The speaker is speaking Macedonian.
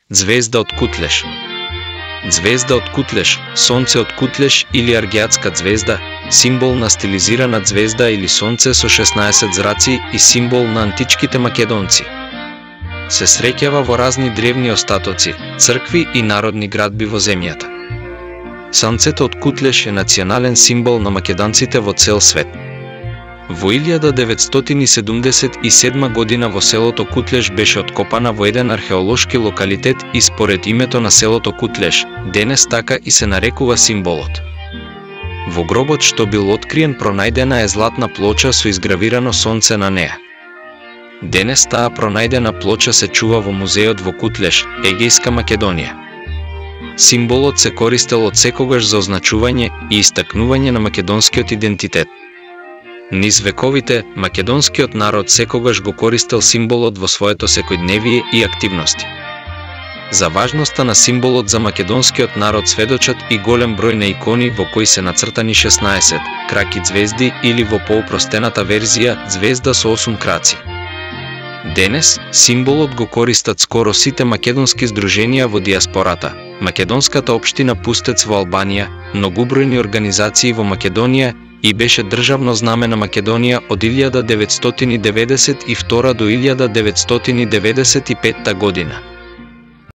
Звезда од Кутлеш. Звезда од Кутлеш, сонце од Кутлеш или аргеатска звезда, символ на стилизирана звезда или сонце со 16 зраци и символ на античките македонци. Се среќава во разни древни остатоци, цркви и народни градби во земјата. Сонцето од Кутлеш е национален символ на македонците во цел свет. Во 1977 година во селото Кутлеш беше откопана во еден археолошки локалитет и според името на селото Кутлеш, денес така и се нарекува символот. Во гробот што бил откриен пронајдена е златна плоча со изгравирано сонце на неа. Денес таа пронајдена плоча се чува во музеот во Кутлеш, Егејска Македонија. Символот се користел од секогаш за означување и истакнување на македонскиот идентитет. Низ вековите, македонскиот народ секогаш го користел символот во своето секојдневие и активности. За важноста на символот за македонскиот народ сведочат и голем број на икони во кои се нацртани 16 краки звезди или во поупростената верзија звезда со 8 краци. Денес, символот го користат скоро сите македонски здруженија во диаспората, македонската општина Пустец во Албанија, многубројни организации во Македонија и беше државно знаме на Македонија од 1992 до 1995 година.